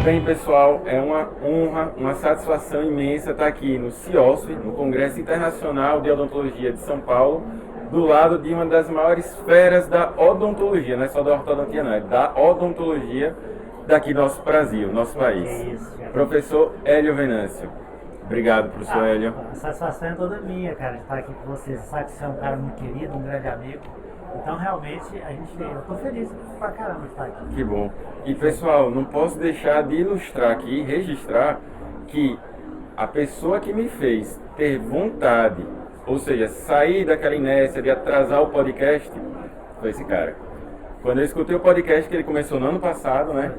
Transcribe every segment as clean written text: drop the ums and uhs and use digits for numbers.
Bem, pessoal, é uma honra, uma satisfação imensa estar aqui no CIOSP, no Congresso Internacional de Odontologia de São Paulo, do lado de uma das maiores feras da odontologia, não é só da ortodontia não, é da odontologia daqui do nosso Brasil, nosso país. Professor Hélio Venâncio. Obrigado, professor Hélio. A satisfação é toda minha, cara, de estar aqui com vocês. Você sabe que você é um cara muito querido, um grande amigo. Então, realmente, eu tô feliz pra caramba de estar aqui. Que bom. E, pessoal, não posso deixar de ilustrar aqui, registrar que a pessoa que me fez ter vontade, ou seja, sair daquela inércia de atrasar o podcast, foi esse cara. Quando eu escutei o podcast que ele começou no ano passado, né,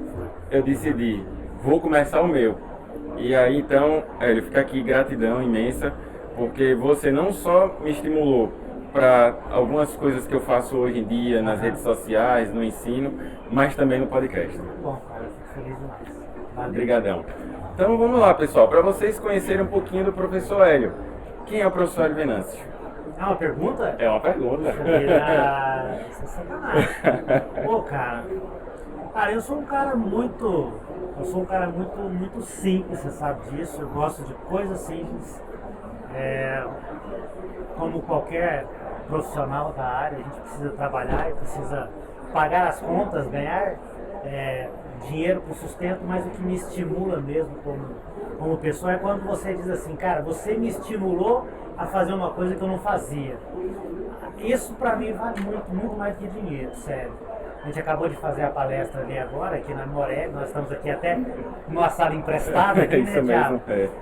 eu decidi, vou começar o meu. E aí, então, Hélio, fica aqui gratidão imensa, porque você não só me estimulou para algumas coisas que eu faço hoje em dia nas redes sociais, no ensino, mas também no podcast. Bom, cara, eu fico feliz demais. Valeu. Obrigadão. Então vamos lá, pessoal, para vocês conhecerem um pouquinho do professor Hélio. Quem é o professor Hélio Venâncio? É uma pergunta? É uma pergunta. Isso é sacanagem. Pô, cara, eu sou um cara muito simples, você sabe disso. Eu gosto de coisas simples. Como qualquer profissional da área, a gente precisa trabalhar e precisa pagar as contas, ganhar dinheiro para o sustento, mas o que me estimula mesmo como pessoa é quando você diz assim, cara, você me estimulou a fazer uma coisa que eu não fazia. Isso para mim vale muito, muito mais que dinheiro, sério. A gente acabou de fazer a palestra ali agora, aqui na Moreg, nós estamos aqui até numa sala emprestada aqui, Isso né, mesmo, Thiago?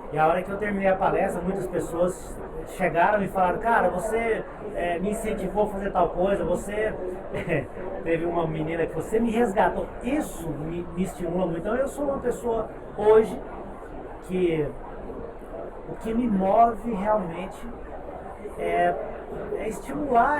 E a hora que eu terminei a palestra, muitas pessoas chegaram e falaram, cara, você me incentivou a fazer tal coisa, você teve uma menina que você me resgatou. Isso me estimula muito. Então eu sou uma pessoa hoje que o que me move realmente é estimular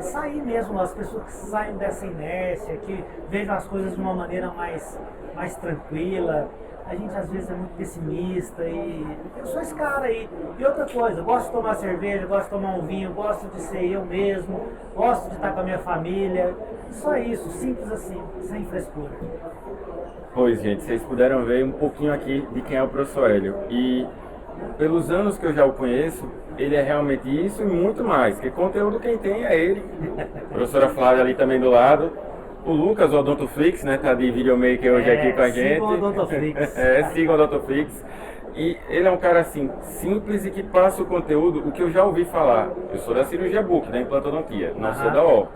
sair mesmo, as pessoas que saem dessa inércia, que vejam as coisas de uma maneira mais tranquila. A gente às vezes é muito pessimista e eu sou esse cara aí. E outra coisa, eu gosto de tomar cerveja, gosto de tomar um vinho, gosto de ser eu mesmo, gosto de estar com a minha família. Só isso, simples assim, sem frescura. Pois, gente, vocês puderam ver um pouquinho aqui de quem é o professor Hélio. E pelos anos que eu já o conheço, ele é realmente isso e muito mais. Porque conteúdo quem tem é ele. A professora Flávia ali também do lado. O Lucas, o Odontoflix, né, tá de videomaker hoje aqui com a gente. Sigam o Odontoflix. Sigam o Odontoflix. E ele é um cara assim, simples e que passa o conteúdo, o que eu já ouvi falar. Eu sou da cirurgia Book, da implantodontia, não sou da O.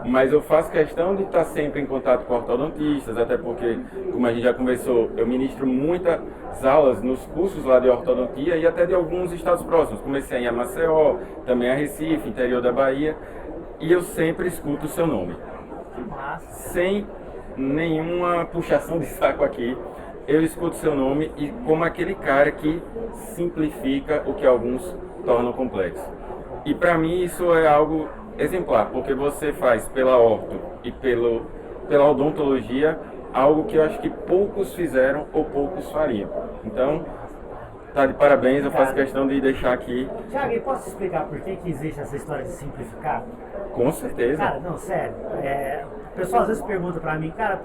Mas eu faço questão de estar sempre em contato com ortodontistas, até porque, como a gente já conversou, eu ministro muitas aulas nos cursos lá de ortodontia e até de alguns estados próximos. Comecei em Maceió, também a Recife, interior da Bahia, e eu sempre escuto o seu nome. Sem nenhuma puxação de saco aqui, eu escuto seu nome e como aquele cara que simplifica o que alguns tornam complexo. E para mim isso é algo exemplar, porque você faz pela orto e pela odontologia algo que eu acho que poucos fizeram ou poucos fariam. Então, tá de parabéns, eu faço questão de deixar aqui. Thiago, e posso explicar por que existe essa história de simplificar? Com certeza. Cara, não, sério. O pessoal às vezes pergunta pra mim, cara,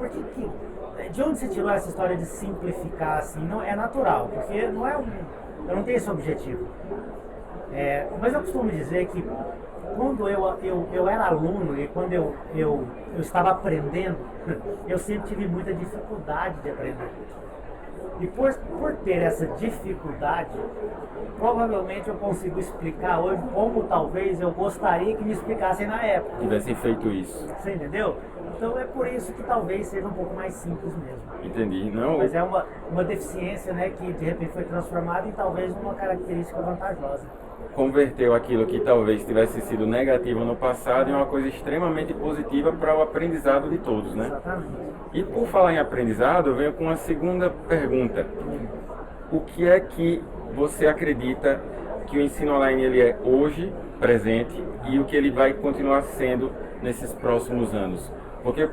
de onde você tirou essa história de simplificar assim? Não é natural, porque eu não tenho esse objetivo. Mas eu costumo dizer que quando eu era aluno e quando eu estava aprendendo, eu sempre tive muita dificuldade de aprender. E por ter essa dificuldade, provavelmente eu consigo explicar hoje como talvez eu gostaria que me explicassem na época. Tivessem feito isso. Você entendeu? Então é por isso que talvez seja um pouco mais simples mesmo. Entendi. Não. Mas é uma deficiência, né, que de repente foi transformada em talvez uma característica vantajosa. Converteu aquilo que talvez tivesse sido negativo no passado em uma coisa extremamente positiva para o aprendizado de todos, né? Exatamente. E por falar em aprendizado, eu venho com uma segunda pergunta. O que é que você acredita que o ensino online ele é hoje, presente, e o que ele vai continuar sendo nesses próximos anos? Porque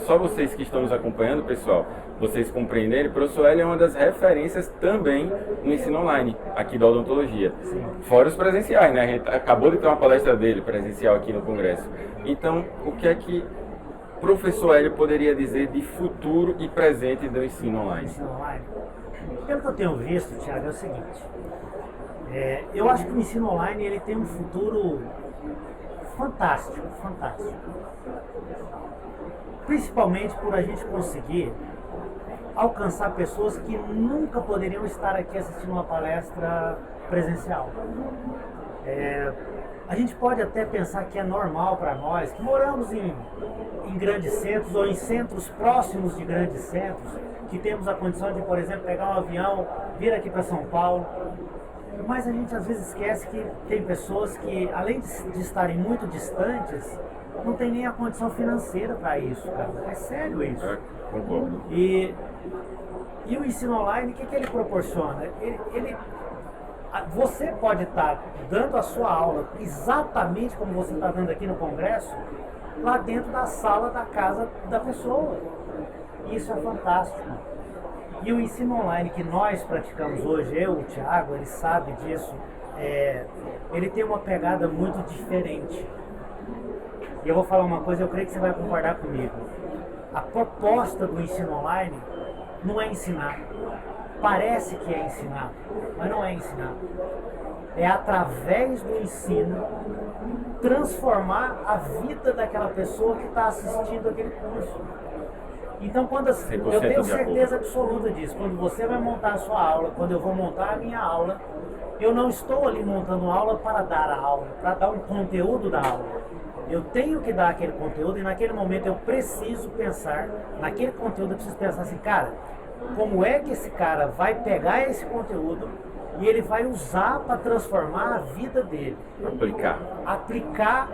só vocês que estão nos acompanhando, pessoal, vocês compreenderem, o professor Hélio é uma das referências também no ensino online, aqui da odontologia. Sim. Fora os presenciais, né? A gente acabou de ter uma palestra dele presencial aqui no Congresso. Então, o que é que professor Hélio poderia dizer de futuro e presente do ensino online? Ensino online? Pelo que eu tenho visto, Thiago, é o seguinte. Eu acho que o ensino online ele tem um futuro fantástico, fantástico. Principalmente por a gente conseguir alcançar pessoas que nunca poderiam estar aqui assistindo uma palestra presencial. A gente pode até pensar que é normal para nós, que moramos em grandes centros ou em centros próximos de grandes centros, que temos a condição de, por exemplo, pegar um avião, vir aqui para São Paulo. Mas a gente às vezes esquece que tem pessoas que, além de estarem muito distantes, não tem nem a condição financeira para isso, cara. É sério isso. Concordo. E o ensino online, o que ele proporciona? Você pode estar dando a sua aula exatamente como você está dando aqui no congresso, lá dentro da sala da casa da pessoa. Isso é fantástico. E o ensino online que nós praticamos hoje, eu, o Thiago, ele sabe disso, ele tem uma pegada muito diferente. E eu vou falar uma coisa, eu creio que você vai concordar comigo. A proposta do ensino online não é ensinar. Parece que é ensinar, mas não é ensinar. É através do ensino transformar a vida daquela pessoa que está assistindo aquele curso. Então, eu tenho certeza absoluta disso. Quando você vai montar a sua aula, quando eu vou montar a minha aula, eu não estou ali montando uma aula para dar a aula, para dar um conteúdo da aula. Eu tenho que dar aquele conteúdo e naquele momento eu preciso pensar, naquele conteúdo eu preciso pensar assim, cara, como é que esse cara vai pegar esse conteúdo e ele vai usar para transformar a vida dele? Aplicar,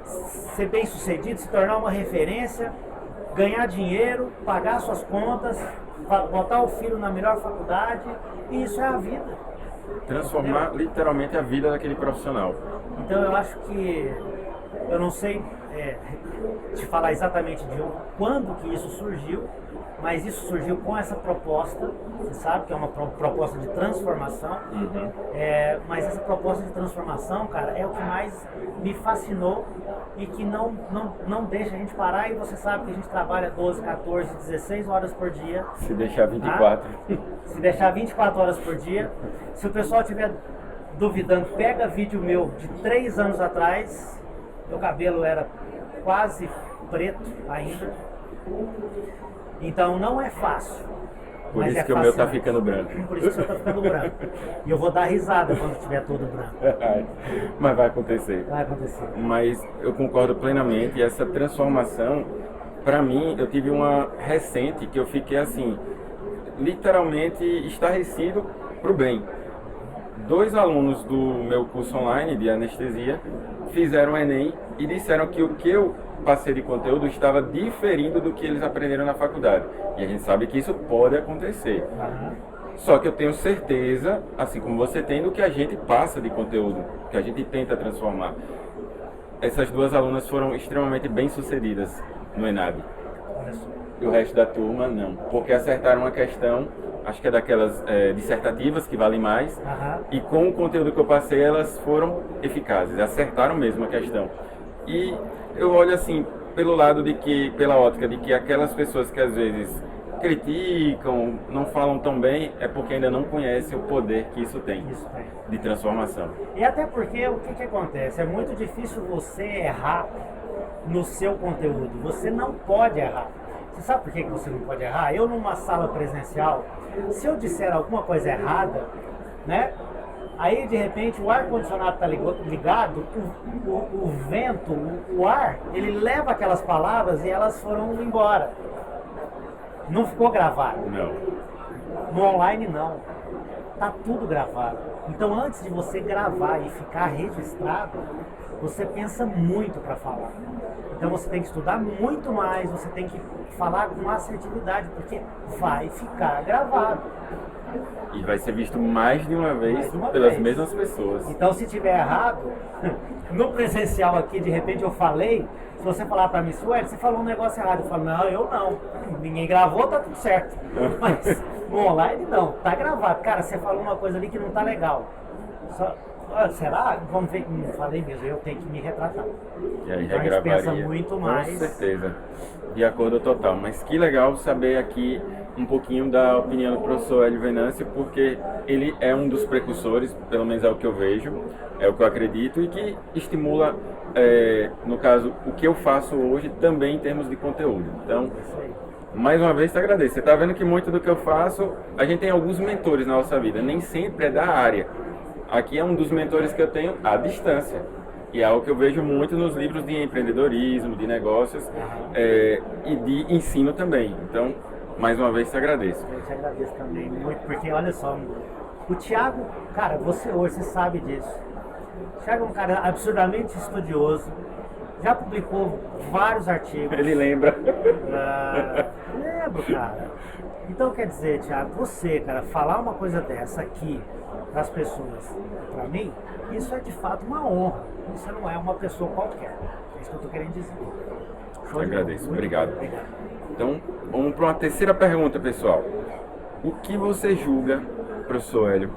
ser bem sucedido, se tornar uma referência, ganhar dinheiro, pagar suas contas, botar o filho na melhor faculdade, e isso é a vida. Transformar literalmente a vida daquele profissional. Então eu acho que, eu não sei te falar exatamente de quando que isso surgiu, mas isso surgiu com essa proposta, você sabe que é uma proposta de transformação, mas essa proposta de transformação, cara, é o que mais me fascinou e que não deixa a gente parar, e você sabe que a gente trabalha 12, 14, 16 horas por dia. Se deixar 24. Se deixar 24 horas por dia. Se o pessoal estiver duvidando, pega vídeo meu de 3 anos atrás, meu cabelo era quase preto ainda. Então não é fácil. Por isso que o meu tá ficando branco. Por isso que o seu tá ficando branco. E eu vou dar risada quando estiver todo branco. Mas vai acontecer. Vai acontecer. Mas eu concordo plenamente. E essa transformação, para mim, eu tive uma recente que eu fiquei assim, literalmente estarrecido pro bem. 2 alunos do meu curso online de anestesia fizeram o Enem e disseram que o que eu passei de conteúdo estava diferindo do que eles aprenderam na faculdade. E a gente sabe que isso pode acontecer. Só que eu tenho certeza, assim como você tem, do que a gente passa de conteúdo, que a gente tenta transformar. Essas 2 alunas foram extremamente bem-sucedidas no ENAD. E o resto da turma não, porque acertaram uma questão, acho que é daquelas dissertativas que valem mais, e com o conteúdo que eu passei elas foram eficazes, acertaram mesmo a questão. E eu olho assim, pelo lado de que, pela ótica de que aquelas pessoas que às vezes criticam, não falam tão bem, é porque ainda não conhecem o poder que isso tem de transformação. E até porque o que acontece? É muito difícil você errar no seu conteúdo, você não pode errar. Você sabe por que você não pode errar? Eu numa sala presencial, se eu disser alguma coisa errada, né? Aí de repente o ar-condicionado está ligado, o vento, o ar, ele leva aquelas palavras e elas foram embora. Não ficou gravado. Não. No online não. Tá tudo gravado. Então antes de você gravar e ficar registrado, você pensa muito para falar. Então você tem que estudar muito mais, você tem que falar com assertividade, porque vai ficar gravado. E vai ser visto mais de uma vez pelas mesmas pessoas. Então se tiver errado, no presencial aqui, de repente eu falei, se você falar para mim, Sueli, você falou um negócio errado, eu falo, não, eu não. Ninguém gravou, tá tudo certo. Mas no online não, tá gravado. Cara, você falou uma coisa ali que não tá legal. será? Vamos ver, não falei mesmo, eu tenho que me retratar. E aí Então a gente regravaria. pensa muito mais. Com certeza. De acordo total. Mas que legal saber aqui um pouquinho da opinião do professor Hélio Venâncio, porque ele é um dos precursores, pelo menos é o que eu vejo, é o que eu acredito, e que estimula, no caso, o que eu faço hoje também em termos de conteúdo. Então, mais uma vez te agradeço. Você está vendo que muito do que eu faço, a gente tem alguns mentores na nossa vida, nem sempre é da área. Aqui é um dos mentores que eu tenho à distância. E é algo que eu vejo muito nos livros de empreendedorismo, de negócios e de ensino também. Então, mais uma vez te agradeço. Eu te agradeço também muito, porque olha só, o Thiago, cara, você hoje você sabe disso. O Thiago é um cara absurdamente estudioso, já publicou vários artigos. Ele lembra. Lembro, cara. Então quer dizer, Thiago, você, cara, falar uma coisa dessa aqui para as pessoas, para mim, isso é de fato uma honra. Você não é uma pessoa qualquer. É isso que eu estou querendo dizer. Eu agradeço, obrigado. Então, vamos para uma terceira pergunta, pessoal. O que você julga, professor Hélio,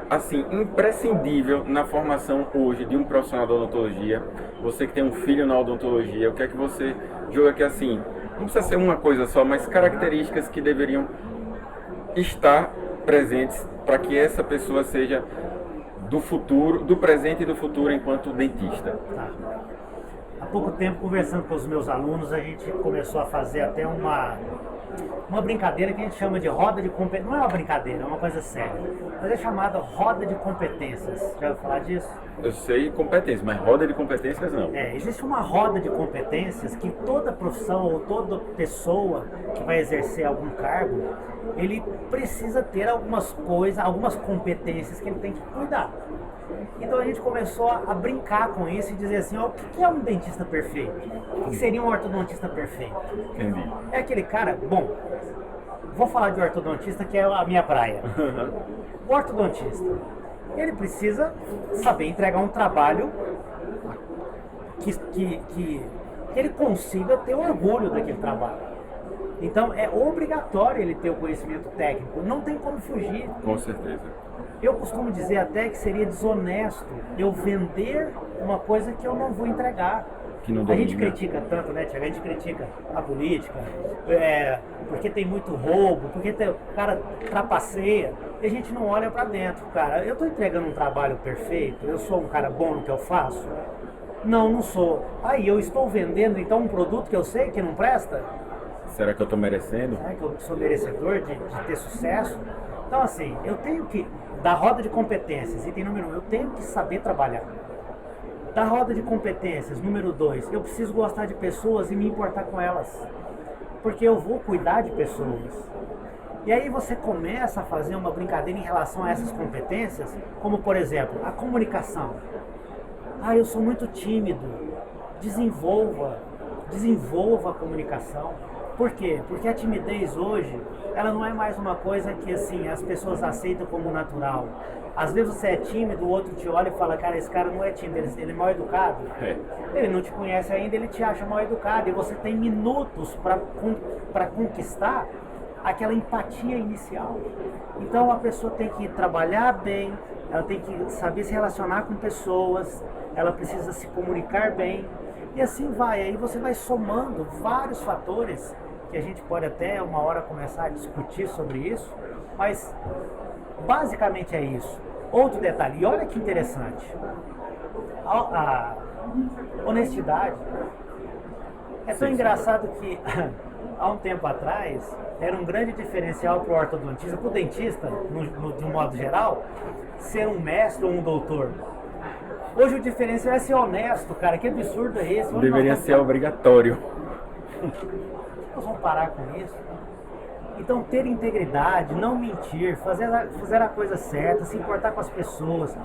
assim, imprescindível na formação hoje de um profissional da odontologia? Você que tem um filho na odontologia, o que é que você julga que, assim, não precisa ser uma coisa só, mas características que deveriam estar presentes para que essa pessoa seja do futuro, do presente e do futuro enquanto dentista? Tá. Há pouco tempo, conversando com os meus alunos, a gente começou a fazer até uma brincadeira que a gente chama de roda de competências. Não é uma brincadeira, é uma coisa séria, mas é chamada roda de competências. Já ouviu falar disso? Eu sei competências, mas roda de competências não. Existe uma roda de competências que toda profissão ou toda pessoa que vai exercer algum cargo, ele precisa ter algumas coisas, algumas competências que ele tem que cuidar. Então a gente começou a brincar com isso e dizer assim, ó, o que é um dentista perfeito? O que seria um ortodontista perfeito? Entendi. É aquele cara, bom, vou falar de ortodontista que é a minha praia. O ortodontista, ele precisa saber entregar um trabalho que ele consiga ter orgulho daquele trabalho. Então é obrigatório ele ter o conhecimento técnico, não tem como fugir. Com certeza. Eu costumo dizer até que seria desonesto eu vender uma coisa que eu não vou entregar. Que não A gente domina. critica tanto, né, Thiago? A gente critica a política, porque tem muito roubo, porque o cara trapaceia, e a gente não olha pra dentro, cara. Eu tô entregando um trabalho perfeito, eu sou um cara bom no que eu faço? Não, não sou. Aí eu estou vendendo então um produto que eu sei que não presta? Será que eu estou merecendo? Será que eu sou merecedor de ter sucesso? Então, assim, eu tenho que, da roda de competências, item número 1, eu tenho que saber trabalhar. Da roda de competências, número 2, eu preciso gostar de pessoas e me importar com elas. Porque eu vou cuidar de pessoas. E aí você começa a fazer uma brincadeira em relação a essas competências, como, por exemplo, a comunicação. Ah, eu sou muito tímido. Desenvolva a comunicação. Por quê? Porque a timidez hoje, ela não é mais uma coisa que assim, as pessoas aceitam como natural. Às vezes você é tímido, o outro te olha e fala, cara, esse cara não é tímido, ele é mal educado. Ele não te conhece ainda, ele te acha mal educado. E você tem minutos para conquistar aquela empatia inicial. Então a pessoa tem que trabalhar bem, ela tem que saber se relacionar com pessoas, ela precisa se comunicar bem. E assim vai, aí você vai somando vários fatores que a gente pode até uma hora começar a discutir sobre isso, mas basicamente é isso. Outro detalhe, e olha que interessante, a honestidade é tão engraçado que há um tempo atrás era um grande diferencial para o ortodontista, para o dentista, de um modo geral, ser um mestre ou um doutor. Hoje o diferencial é ser honesto, cara. Que absurdo é esse? Deveria ser obrigatório. Nós vamos parar com isso. Então, ter integridade, não mentir, fazer a coisa certa, se importar com as pessoas,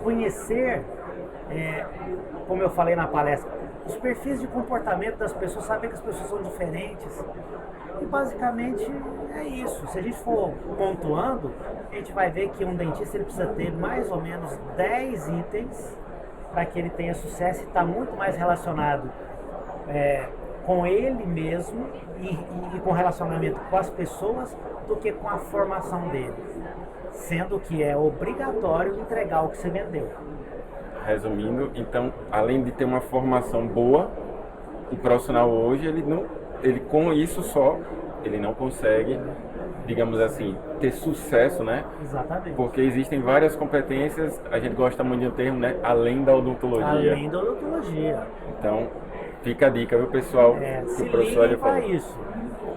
conhecer, como eu falei na palestra, os perfis de comportamento das pessoas, saber que as pessoas são diferentes. E basicamente é isso. Se a gente for pontuando, a gente vai ver que um dentista ele precisa ter mais ou menos 10 itens para que ele tenha sucesso e está muito mais relacionado com ele mesmo e com relacionamento com as pessoas do que com a formação dele. Sendo que é obrigatório entregar o que você vendeu. Resumindo, então, além de ter uma formação boa, o profissional hoje, ele com isso só, ele não consegue, digamos assim, ter sucesso, né? Exatamente. Porque existem várias competências, a gente gosta muito de um termo, né? Além da odontologia. Além da odontologia. Então, fica a dica, viu, pessoal? Se o professor liguem para falou. isso.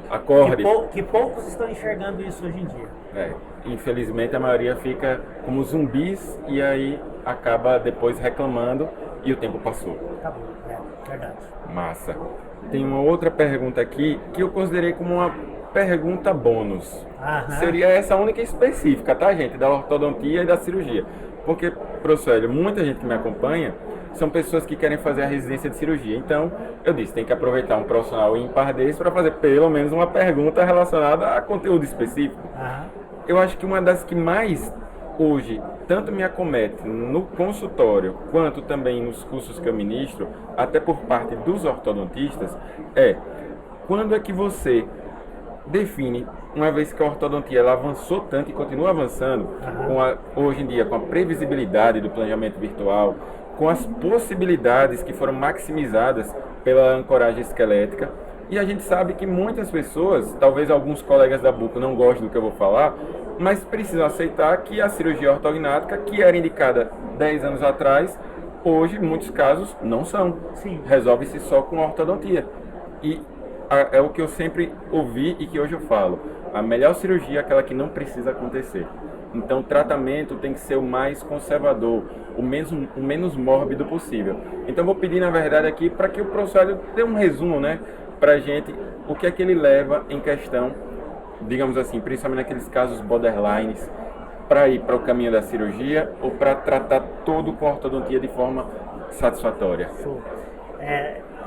Acorde. Que poucos estão enxergando isso hoje em dia. Infelizmente, a maioria fica como zumbis e aí acaba depois reclamando e o tempo passou. Acabou, verdade. Massa. Tem uma outra pergunta aqui que eu considerei como uma pergunta bônus. Aham. Seria essa única específica, tá, gente? Da ortodontia e da cirurgia. Porque, professor Hélio, muita gente que me acompanha são pessoas que querem fazer a residência de cirurgia. Então, eu disse, tem que aproveitar um profissional ímpar desse para fazer pelo menos uma pergunta relacionada a conteúdo específico. Aham. Eu acho que uma das que mais hoje tanto me acomete no consultório quanto também nos cursos que eu ministro, até por parte dos ortodontistas, é quando é que você define, uma vez que a ortodontia ela avançou tanto e continua avançando, hoje em dia com a previsibilidade do planejamento virtual, com as possibilidades que foram maximizadas pela ancoragem esquelética. E a gente sabe que muitas pessoas, talvez alguns colegas da Buco não gostem do que eu vou falar, mas precisam aceitar que a cirurgia ortognática, que era indicada 10 anos atrás, hoje, em muitos casos, não são. Sim. Resolve-se só com a ortodontia. E é o que eu sempre ouvi e que hoje eu falo. A melhor cirurgia é aquela que não precisa acontecer. Então, o tratamento tem que ser o mais conservador, o menos mórbido possível. Então, vou pedir, na verdade, aqui para que o professor dê um resumo, né? Para a gente, o que é que ele leva em questão, digamos assim, principalmente naqueles casos borderlines, para ir para o caminho da cirurgia ou para tratar todo com a ortodontia de forma satisfatória. Show.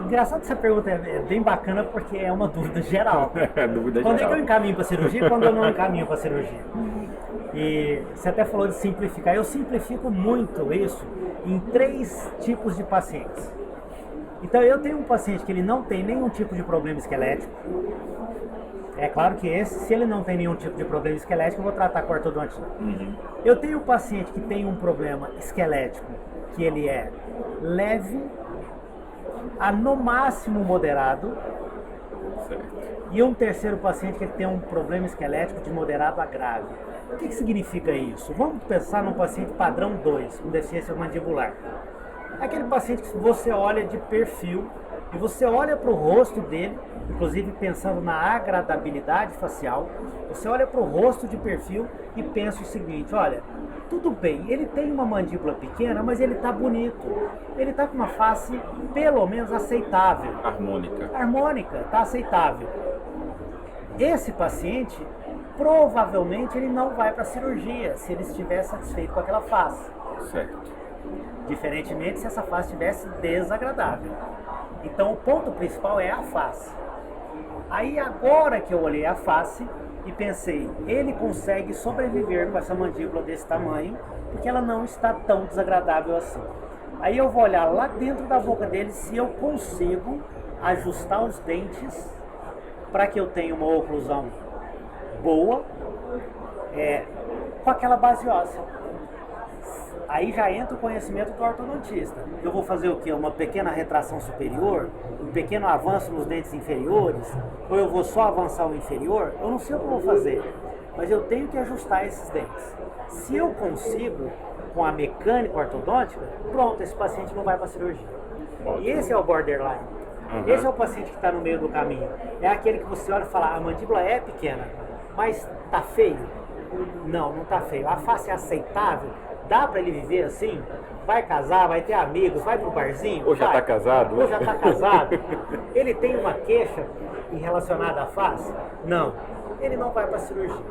Engraçado essa pergunta, é bem bacana porque é uma dúvida geral. Dúvida Quando geral. é que eu encaminho para cirurgia e quando eu não encaminho para cirurgia? E você até falou de simplificar. Eu simplifico muito isso em 3 tipos de pacientes. Então eu tenho um paciente que ele não tem nenhum tipo de problema esquelético. É claro que se ele não tem nenhum tipo de problema esquelético, eu vou tratar com ortodontia. Eu tenho um paciente que tem um problema esquelético, que ele é leve, a no máximo moderado. Certo. E um terceiro paciente que tem um problema esquelético de moderado a grave. O que significa isso? Vamos pensar num paciente padrão 2, com deficiência mandibular. Aquele paciente que você olha de perfil e você olha para o rosto dele, inclusive pensando na agradabilidade facial, você olha para o rosto de perfil e pensa o seguinte, olha, tudo bem, ele tem uma mandíbula pequena, mas ele está bonito. Ele está com uma face pelo menos aceitável. Harmônica, está aceitável. Esse paciente, provavelmente, ele não vai para a cirurgia se ele estiver satisfeito com aquela face. Certo. Diferentemente se essa face estivesse desagradável. Então o ponto principal é a face. Aí agora que eu olhei a face e pensei, ele consegue sobreviver com essa mandíbula desse tamanho, porque ela não está tão desagradável assim. Aí eu vou olhar lá dentro da boca dele se eu consigo ajustar os dentes para que eu tenha uma oclusão boa, com aquela base óssea. Aí já entra o conhecimento do ortodontista. Eu vou fazer o quê? Uma pequena retração superior? Um pequeno avanço nos dentes inferiores? Ou eu vou só avançar o inferior? Eu não sei o que eu vou fazer, mas eu tenho que ajustar esses dentes. Se eu consigo, com a mecânica ortodôntica, pronto, esse paciente não vai para a cirurgia. E esse é o borderline. Esse é o paciente que está no meio do caminho. É aquele que você olha e fala, a mandíbula é pequena, mas está feio? Não, não está feio. A face é aceitável? Dá para ele viver assim? Vai casar, vai ter amigos, vai pro barzinho? Ou já está casado? Ou já está casado? Ele tem uma queixa relacionada à face? Não. Ele não vai para a cirurgia.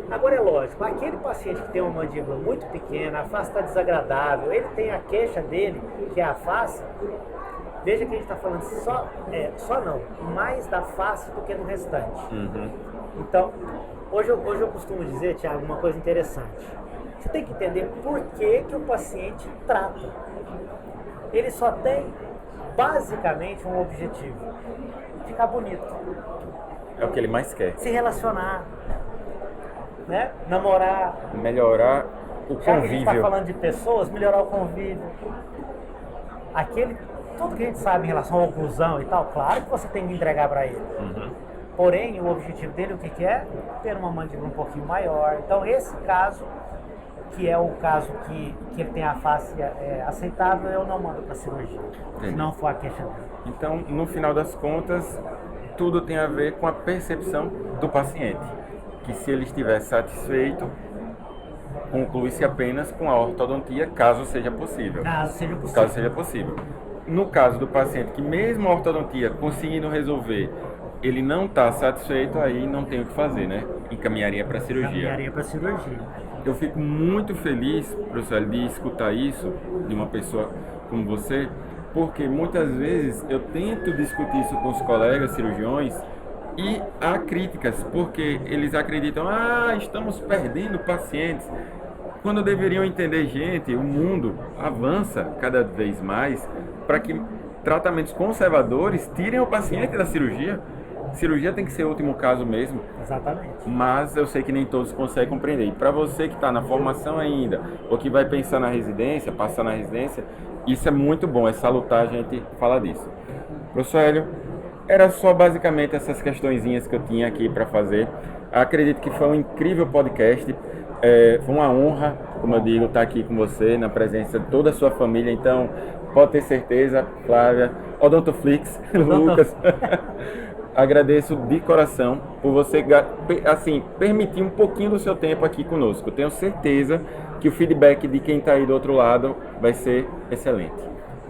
Agora é lógico, aquele paciente que tem uma mandíbula muito pequena, a face está desagradável, ele tem a queixa dele, que é a face. Veja que a gente está falando só não, mais da face do que do restante. Então, hoje eu costumo dizer, Thiago, uma coisa interessante. Você tem que entender por que o paciente trata. Ele só tem, basicamente, um objetivo. Ficar bonito. É o que ele mais quer. Se relacionar. né? Namorar. Melhorar o Já que a gente está convívio. falando de pessoas, melhorar o convívio. Tudo que a gente sabe em relação à oclusão e tal, claro que você tem que entregar para ele. Porém, o objetivo dele, o que é? Ter uma mandíbula um pouquinho maior. Então, esse caso, que é o caso que ele tem a face aceitável, eu não mando para cirurgia. Se não for a queixa dele. Então, no final das contas, tudo tem a ver com a percepção do paciente. Que se ele estiver satisfeito, conclui-se apenas com a ortodontia, caso seja possível. Caso seja possível. No caso do paciente que mesmo a ortodontia conseguindo resolver, ele não está satisfeito, aí não tem o que fazer, né? Encaminharia para cirurgia. Eu fico muito feliz, professor, de escutar isso de uma pessoa como você, porque muitas vezes eu tento discutir isso com os colegas cirurgiões e há críticas, porque eles acreditam, estamos perdendo pacientes, quando deveriam entender, gente, o mundo avança cada vez mais para que tratamentos conservadores tirem o paciente da cirurgia. Cirurgia tem que ser o último caso mesmo. Exatamente. Mas eu sei que nem todos conseguem compreender. E para você que está na formação ainda, ou que vai pensar na residência, passar na residência, isso é muito bom, é salutar a gente falar disso. Professor Hélio, era só basicamente essas questõezinhas que eu tinha aqui para fazer. Acredito que foi um incrível podcast. Foi uma honra, como eu digo, estar aqui com você, na presença de toda a sua família. Então, pode ter certeza, Flávia, Odontoflix, Lucas. Agradeço de coração por você permitir um pouquinho do seu tempo aqui conosco. Tenho certeza que o feedback de quem está aí do outro lado vai ser excelente.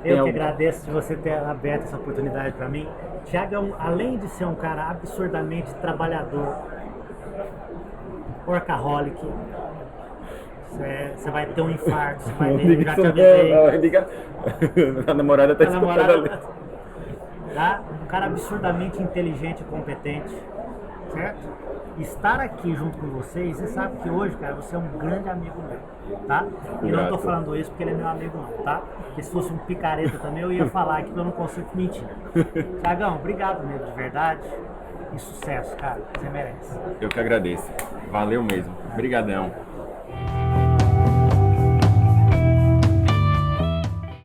Eu que agradeço de você ter aberto essa oportunidade para mim. Thiagão, além de ser um cara absurdamente trabalhador, workaholic, você vai ter um infarto, você vai ter, já te avisei. A namorada está escutando ali. Tá? Um cara absurdamente inteligente e competente, certo? Estar aqui junto com vocês, você sabe que hoje, cara, você é um grande amigo meu, tá? E não tô falando isso porque ele é meu amigo não, tá? Porque se fosse um picareta também eu ia falar aqui que eu não consigo mentir. Thiagão, obrigado mesmo, de verdade. E sucesso, cara, você merece. Eu que agradeço. Valeu mesmo. Obrigadão.